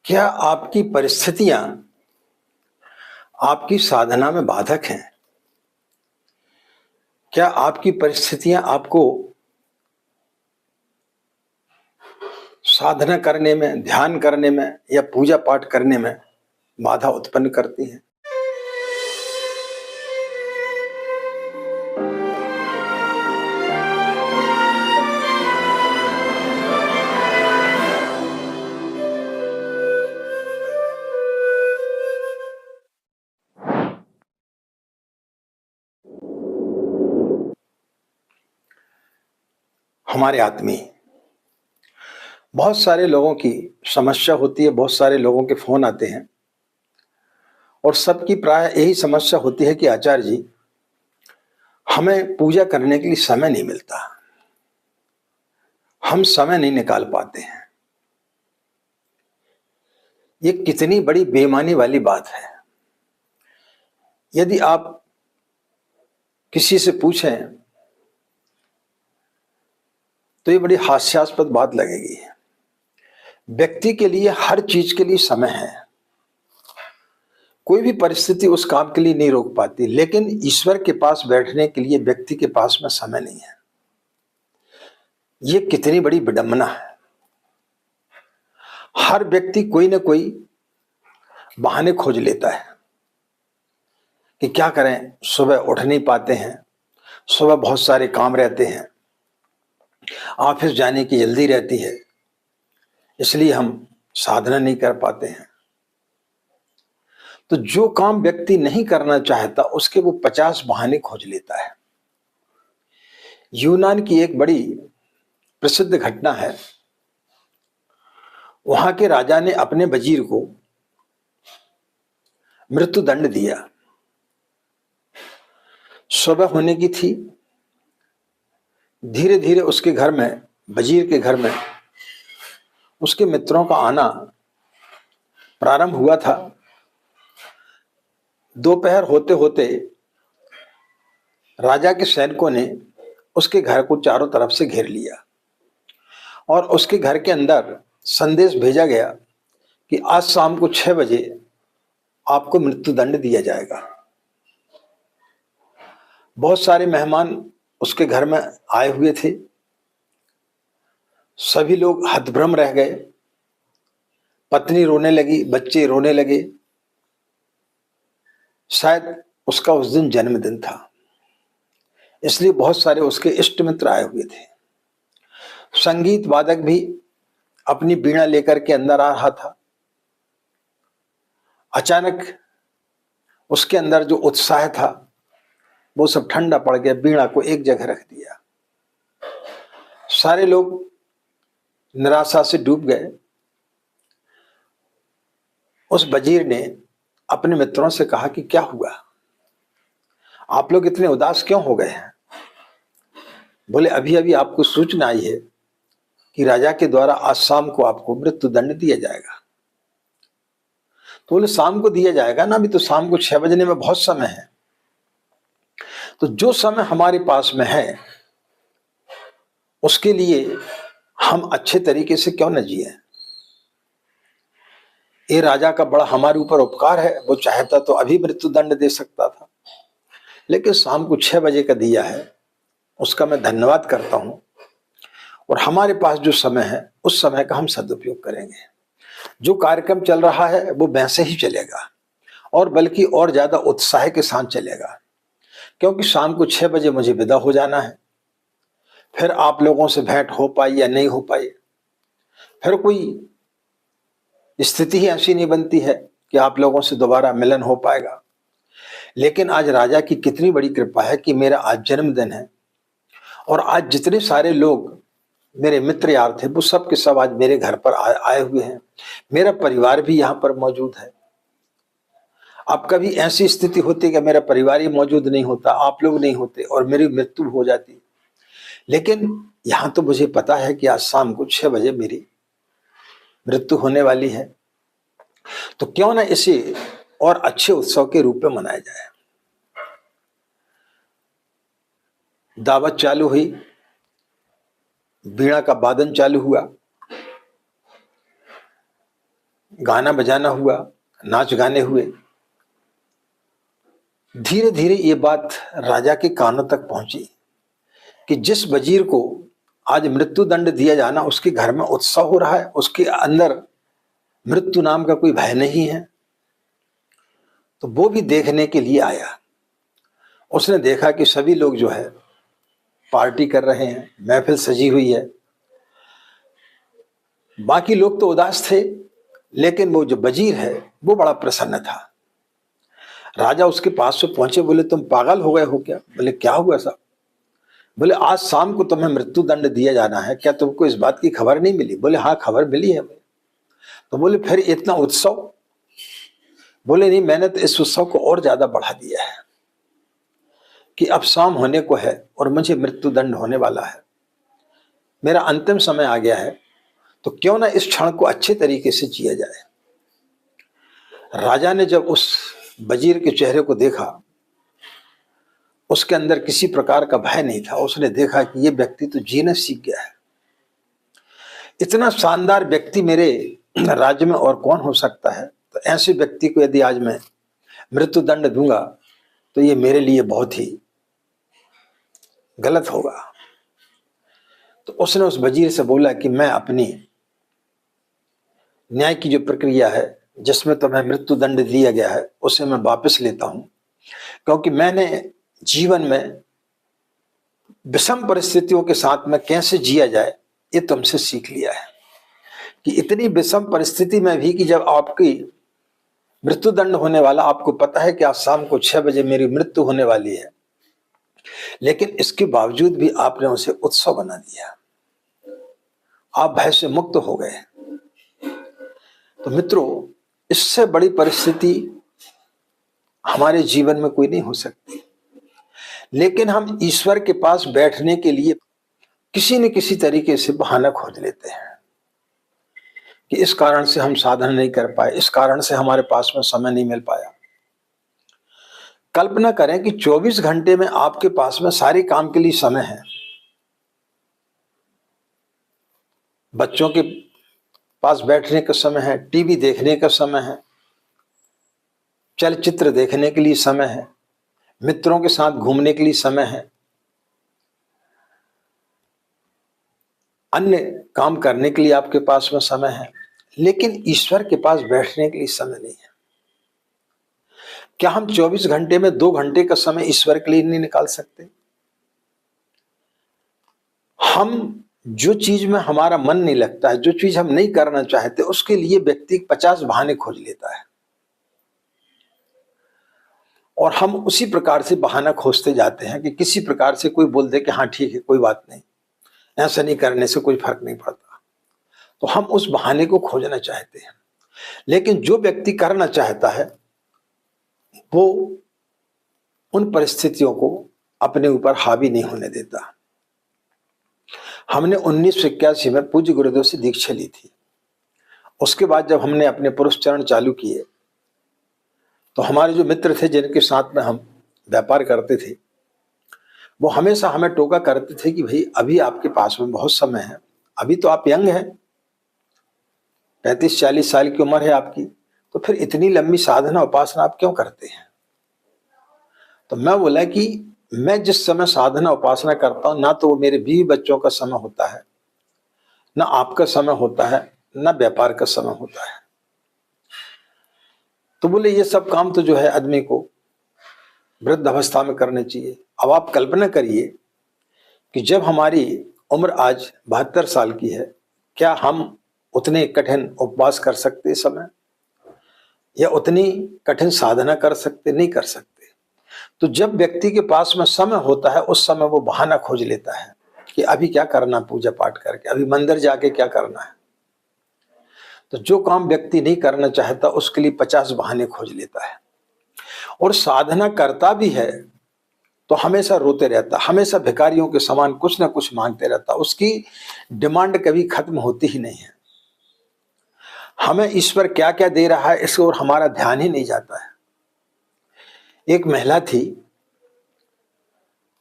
क्या आपकी परिस्थितियां आपकी साधना में बाधक हैं? क्या आपकी परिस्थितियां आपको साधना करने में, ध्यान करने में या पूजा पाठ करने में बाधा उत्पन्न करती हैं? हमारे आत्मी बहुत सारे लोगों की समस्या होती है, बहुत सारे लोगों के फोन आते हैं और सबकी प्राय यही समस्या होती है कि आचार्य जी, हमें पूजा करने के लिए समय नहीं मिलता, हम समय नहीं निकाल पाते हैं। ये कितनी बड़ी बेईमानी वाली बात है। यदि आप किसी से पूछें तो ये बड़ी हास्यास्पद बात लगेगी। व्यक्ति के लिए हर चीज के लिए समय है, कोई भी परिस्थिति उस काम के लिए नहीं रोक पाती, लेकिन ईश्वर के पास बैठने के लिए व्यक्ति के पास में समय नहीं है। ये कितनी बड़ी विडंबना है। हर व्यक्ति कोई ना कोई बहाने खोज लेता है कि क्या करें, सुबह उठ नहीं पाते हैं, सुबह बहुत सारे काम रहते हैं, ऑफिस जाने की जल्दी रहती है, इसलिए हम साधना नहीं कर पाते हैं। तो जो काम व्यक्ति नहीं करना चाहता उसके वो 50 बहाने खोज लेता है। यूनान की एक बड़ी प्रसिद्ध घटना है। वहां के राजा ने अपने वजीर को मृत्यु दंड दिया। सुबह होने की थी। धीरे धीरे उसके घर में, वजीर के घर में उसके मित्रों का आना प्रारंभ हुआ था। दोपहर होते होते राजा के सैनिकों ने उसके घर को चारों तरफ से घेर लिया और उसके घर के अंदर संदेश भेजा गया कि आज शाम को 6 बजे आपको मृत्यु दंड दिया जाएगा। बहुत सारे मेहमान उसके घर में आए हुए थे। सभी लोग हतभ्रम रह गए। पत्नी रोने लगी, बच्चे रोने लगे। शायद उसका उस दिन जन्मदिन था, इसलिए बहुत सारे उसके इष्ट मित्र आए हुए थे। संगीत वादक भी अपनी बीड़ा लेकर के अंदर आ रहा था। अचानक उसके अंदर जो उत्साह था वो सब ठंडा पड़ गया। बीड़ा को एक जगह रख दिया। सारे लोग निराशा से डूब गए। उस वजीर ने अपने मित्रों से कहा कि क्या हुआ, आप लोग इतने उदास क्यों हो गए हैं? बोले अभी अभी आपको सूचना आई है कि राजा के द्वारा आज शाम को आपको मृत्यु दंड दिया जाएगा। तो बोले शाम को दिया जाएगा ना, अभी तो शाम को 6 बजने में बहुत समय है। तो जो समय हमारे पास में है उसके लिए हम अच्छे तरीके से क्यों न जिए। ये राजा का बड़ा हमारे ऊपर उपकार है। वो चाहता तो अभी मृत्यु दंड दे सकता था, लेकिन शाम को 6 बजे का दिया है, उसका मैं धन्यवाद करता हूं। और हमारे पास जो समय है उस समय का हम सदुपयोग करेंगे। जो कार्यक्रम चल रहा है वो वैसे ही चलेगा और बल्कि और ज्यादा उत्साह के साथ चलेगा, क्योंकि शाम को 6 बजे मुझे विदा हो जाना है। फिर आप लोगों से भेंट हो पाई या नहीं हो पाई, फिर कोई स्थिति ही ऐसी नहीं बनती है कि आप लोगों से दोबारा मिलन हो पाएगा। लेकिन आज राजा की कितनी बड़ी कृपा है कि मेरा आज जन्मदिन है और आज जितने सारे लोग मेरे मित्र यार थे वो सब के सब आज मेरे घर पर आए हुए हैं। मेरा परिवार भी यहाँ पर मौजूद है। अब कभी ऐसी स्थिति होती कि मेरा परिवार ही मौजूद नहीं होता, आप लोग नहीं होते और मेरी मृत्यु हो जाती, लेकिन यहाँ तो मुझे पता है कि आज शाम को 6 बजे मेरी मृत्यु होने वाली है। तो क्यों ना इसे और अच्छे उत्सव के रूप में मनाया जाए। दावत चालू हुई, बीड़ा का वादन चालू हुआ। गाना बजाना हुआ, नाच गाने हुए। धीरे धीरे ये बात राजा के कानों तक पहुंची कि जिस वजीर को आज मृत्यु दंड दिया जाना, उसके घर में उत्सव हो रहा है, उसके अंदर मृत्यु नाम का कोई भय नहीं है। तो वो भी देखने के लिए आया। उसने देखा कि सभी लोग जो है पार्टी कर रहे हैं, महफिल सजी हुई है। बाकी लोग तो उदास थे, लेकिन वो जो वजीर है वो बड़ा प्रसन्न था। राजा उसके पास से पहुंचे, बोले तुम पागल हो गए हो क्या? बोले क्या हुआ साहब? बोले आज शाम को तुम्हें मृत्यु दंड दिया जाना है, क्या तुमको इस बात की खबर नहीं मिली? बोले हाँ खबर मिली है हमें। तो बोले फिर इतना उत्सव? बोले नहीं, मैंने तो इस उत्सव को और ज्यादा बढ़ा दिया है कि अब शाम होने को है और मुझे मृत्यु दंड होने वाला है, मेरा अंतिम समय आ गया है, तो क्यों ना इस क्षण को अच्छे तरीके से जिया जाए। राजा ने जब उस वजीर के चेहरे को देखा, उसके अंदर किसी प्रकार का भय नहीं था। उसने देखा कि ये व्यक्ति तो जीना सीख गया है। इतना शानदार व्यक्ति मेरे राज्य में और कौन हो सकता है? तो ऐसे व्यक्ति को यदि आज मैं मृत्यु दंड दूंगा तो ये मेरे लिए बहुत ही गलत होगा। तो उसने उस वजीर से बोला कि मैं अपनी न्याय की जो प्रक्रिया है, जिसमें तुम्हें मृत्यु दंड दिया गया है, उसे मैं वापस लेता हूं, क्योंकि मैंने जीवन में विषम परिस्थितियों के साथ में कैसे जिया जाए ये तुमसे सीख लिया है। कि इतनी विषम परिस्थिति में भी कि जब आपकी मृत्यु दंड होने वाला, आपको पता है कि आज शाम को 6 बजे मेरी मृत्यु होने वाली है, लेकिन इसके बावजूद भी आपने उसे उत्सव बना दिया, आप भय से मुक्त हो गए। तो मित्रों, इससे बड़ी परिस्थिति हमारे जीवन में कोई नहीं हो सकती। लेकिन हम ईश्वर के पास बैठने के लिए किसी न किसी तरीके से बहाना खोज लेते हैं कि इस कारण से हम साधना नहीं कर पाए, इस कारण से हमारे पास में समय नहीं मिल पाया। कल्पना करें कि 24 घंटे में आपके पास में सारे काम के लिए समय है। बच्चों के पास बैठने का समय है, टीवी देखने का समय है, चलचित्र देखने के लिए समय है, मित्रों के साथ घूमने के लिए समय है, अन्य काम करने के लिए आपके पास में समय है, लेकिन ईश्वर के पास बैठने के लिए समय नहीं है। क्या हम 24 घंटे में 2 घंटे का समय ईश्वर के लिए नहीं निकाल सकते? हम जो चीज में हमारा मन नहीं लगता है, जो चीज हम नहीं करना चाहते, उसके लिए व्यक्ति 50 बहाने खोज लेता है, और हम उसी प्रकार से बहाना खोजते जाते हैं कि किसी प्रकार से कोई बोल दे कि हाँ ठीक है, कोई बात नहीं, ऐसा नहीं करने से कोई फर्क नहीं पड़ता, तो हम उस बहाने को खोजना चाहते हैं। लेकिन जो व्यक्ति करना चाहता है वो उन परिस्थितियों को अपने ऊपर हावी नहीं होने देता। हमने 1981 में पूज्य गुरुदेव से दीक्षा ली थी। उसके बाद जब हमने अपने पुरुष चरण चालू किए, तो हमारे जो मित्र थे जिनके साथ में हम व्यापार करते थे, वो हमेशा हमें टोका करते थे कि भाई अभी आपके पास में बहुत समय है, अभी तो आप यंग हैं, 35-40 साल की उम्र है आपकी, तो फिर इतनी लंबी साधना उपासना आप क्यों करते हैं? तो मैं बोला कि मैं जिस समय साधना उपासना करता हूं, ना तो वो मेरे बीवी बच्चों का समय होता है, ना आपका समय होता है, ना व्यापार का समय होता है। तो बोले ये सब काम तो जो है आदमी को वृद्ध अवस्था में करने चाहिए। अब आप कल्पना करिए कि जब हमारी उम्र आज 72 साल की है, क्या हम उतने कठिन उपवास कर सकते इस समय, या उतनी कठिन साधना कर सकते? नहीं कर सकते। तो जब व्यक्ति के पास में समय होता है, उस समय वो बहाना खोज लेता है कि अभी क्या करना पूजा पाठ करके, अभी मंदिर जाके क्या करना है। तो जो काम व्यक्ति नहीं करना चाहता उसके लिए 50 बहाने खोज लेता है, और साधना करता भी है तो हमेशा रोते रहता, हमेशा भिखारियों के समान कुछ ना कुछ मांगते रहता, उसकी डिमांड कभी खत्म होती ही नहीं है। हमें ईश्वर क्या क्या दे रहा है इस ओर हमारा ध्यान ही नहीं जाता है। एक महिला थी,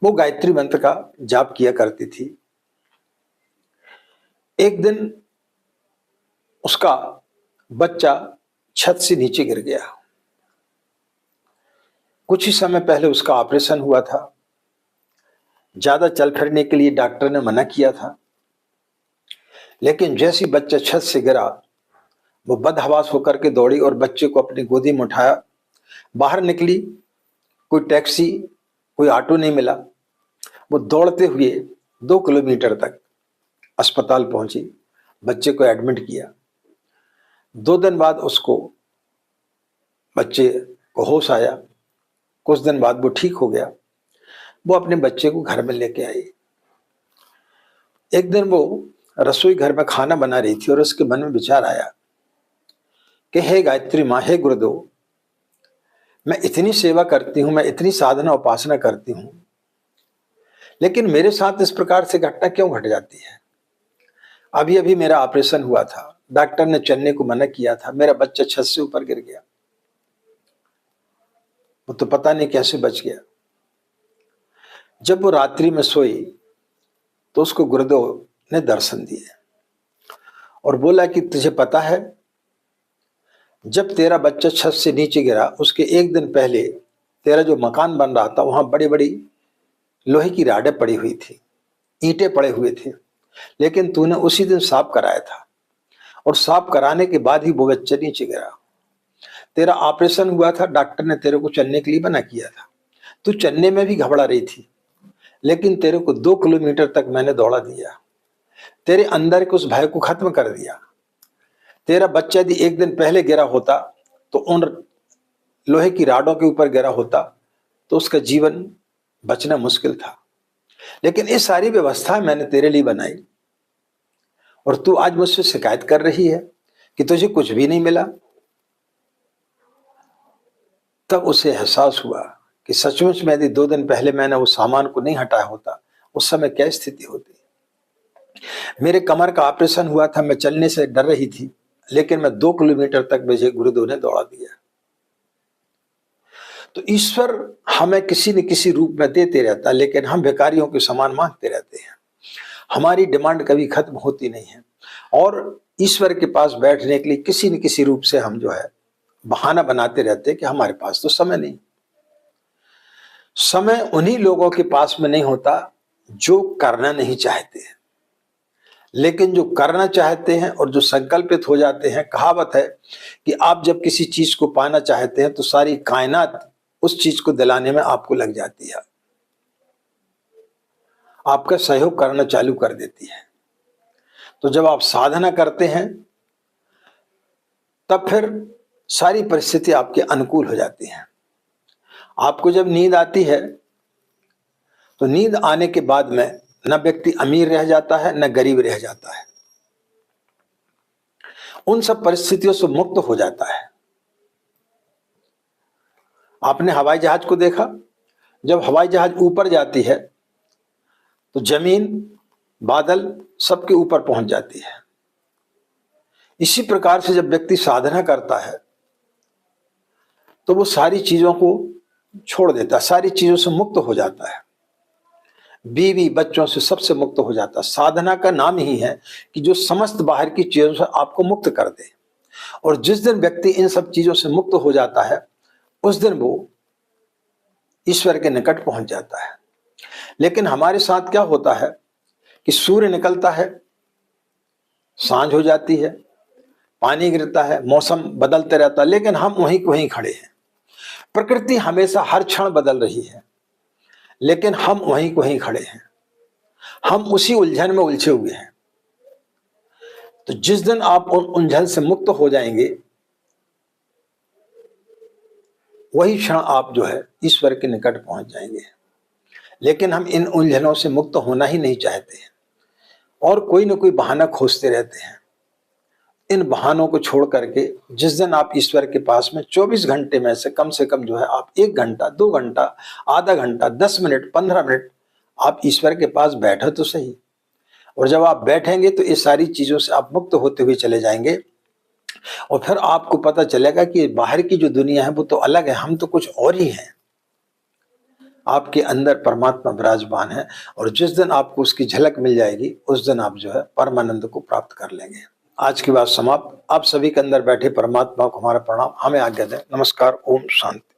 वो गायत्री मंत्र का जाप किया करती थी। एक दिन उसका बच्चा छत से नीचे गिर गया। कुछ ही समय पहले उसका ऑपरेशन हुआ था। ज्यादा चल फिरने के लिए डॉक्टर ने मना किया था, लेकिन जैसे ही बच्चा छत से गिरा, वो बदहवास होकर के दौड़ी और बच्चे को अपनी गोदी में उठाया। बाहर निकली, कोई टैक्सी, कोई ऑटो नहीं मिला। वो दौड़ते हुए 2 किलोमीटर तक अस्पताल पहुंची, बच्चे को एडमिट किया। 2 दिन बाद उसको, बच्चे को होश आया। कुछ दिन बाद वो ठीक हो गया। वो अपने बच्चे को घर में लेके आई। एक दिन वो रसोई घर में खाना बना रही थी और उसके मन में विचार आया कि हे गायत्री माँ, हे गुरुदेव, मैं इतनी सेवा करती हूं, मैं इतनी साधना उपासना करती हूं, लेकिन मेरे साथ इस प्रकार से घटना क्यों घट जाती है। अभी अभी मेरा ऑपरेशन हुआ था, डॉक्टर ने चलने को मना किया था, मेरा बच्चा छत से ऊपर गिर गया, वो तो पता नहीं कैसे बच गया। जब वो रात्रि में सोई तो उसको गुरुदेव ने दर्शन दिए और बोला कि तुझे पता है, जब तेरा बच्चा छत से नीचे गिरा उसके 1 दिन पहले तेरा जो मकान बन रहा था वहां बड़ी बड़ी लोहे की राडें पड़ी हुई थी, ईंटें पड़े हुए थे, लेकिन तूने उसी दिन साफ कराया था और साफ कराने के बाद ही वो बच्चा नीचे गिरा। तेरा ऑपरेशन हुआ था, डॉक्टर ने तेरे को चलने के लिए मना किया था, तू चलने में भी घबरा रही थी, लेकिन तेरे को 2 किलोमीटर तक मैंने दौड़ा दिया, तेरे अंदर के उस भय को खत्म कर दिया। तेरा बच्चा यदि 1 दिन पहले गिरा होता तो उन लोहे की राडों के ऊपर गिरा होता तो उसका जीवन बचना मुश्किल था, लेकिन ये सारी व्यवस्था मैंने तेरे लिए बनाई और तू आज मुझसे शिकायत कर रही है कि तुझे कुछ भी नहीं मिला। तब उसे एहसास हुआ कि सचमुच में यदि 2 दिन पहले मैंने उस सामान को नहीं हटाया होता, उस समय क्या स्थिति होती। मेरे कमर का ऑपरेशन हुआ था, मैं चलने से डर रही थी, लेकिन मैं 2 किलोमीटर तक मुझे गुरुदेव ने दौड़ा दिया। तो ईश्वर हमें किसी न किसी रूप में देते रहता है, लेकिन हम भिखारियों के समान मांगते रहते हैं। हमारी डिमांड कभी खत्म होती नहीं है और ईश्वर के पास बैठने के लिए किसी न किसी रूप से हम जो है बहाना बनाते रहते हैं कि हमारे पास तो समय नहीं। समय उन्हीं लोगों के पास में नहीं होता जो करना नहीं चाहते हैं, लेकिन जो करना चाहते हैं और जो संकल्पित हो जाते हैं। कहावत है कि आप जब किसी चीज को पाना चाहते हैं तो सारी कायनात उस चीज को दिलाने में आपको लग जाती है, आपका सहयोग करना चालू कर देती है। तो जब आप साधना करते हैं तब फिर सारी परिस्थिति आपके अनुकूल हो जाती है। आपको जब नींद आती है तो नींद आने के बाद में न व्यक्ति अमीर रह जाता है न गरीब रह जाता है, उन सब परिस्थितियों से मुक्त हो जाता है। आपने हवाई जहाज को देखा, जब हवाई जहाज ऊपर जाती है तो जमीन, बादल सबके ऊपर पहुंच जाती है। इसी प्रकार से जब व्यक्ति साधना करता है तो वो सारी चीजों को छोड़ देता है, सारी चीजों से मुक्त हो जाता है, बीवी बच्चों से सबसे मुक्त हो जाता है। साधना का नाम ही है कि जो समस्त बाहर की चीजों से आपको मुक्त कर दे, और जिस दिन व्यक्ति इन सब चीजों से मुक्त हो जाता है उस दिन वो ईश्वर के निकट पहुंच जाता है। लेकिन हमारे साथ क्या होता है कि सूर्य निकलता है, सांझ हो जाती है, पानी गिरता है, मौसम बदलते रहता है, लेकिन हम वहीं को वहीं खड़े हैं। प्रकृति हमेशा हर क्षण बदल रही है, लेकिन हम वहीं को वहीं खड़े हैं, हम उसी उलझन में उलझे हुए हैं। तो जिस दिन आप उन उलझन से मुक्त हो जाएंगे वही क्षण आप जो है ईश्वर के निकट पहुंच जाएंगे। लेकिन हम इन उलझनों से मुक्त होना ही नहीं चाहते हैं और कोई ना कोई बहाना खोजते रहते हैं। इन बहानों को छोड़ करके जिस दिन आप ईश्वर के पास में 24 घंटे में से कम जो है आप 1 घंटा, 2 घंटा, आधा घंटा, 10 मिनट, 15 मिनट आप ईश्वर के पास बैठो तो सही। और जब आप बैठेंगे तो ये सारी चीजों से आप मुक्त होते हुए चले जाएंगे और फिर आपको पता चलेगा कि बाहर की जो दुनिया है वो तो अलग है, हम तो कुछ और ही हैं। आपके अंदर परमात्मा विराजमान है और जिस दिन आपको उसकी झलक मिल जाएगी उस दिन आप जो है परमानंद को प्राप्त कर लेंगे। आज की बात समाप्त। आप सभी के अंदर बैठे परमात्मा को हमारा प्रणाम। हमें आज्ञा दें। नमस्कार। ओम शांति।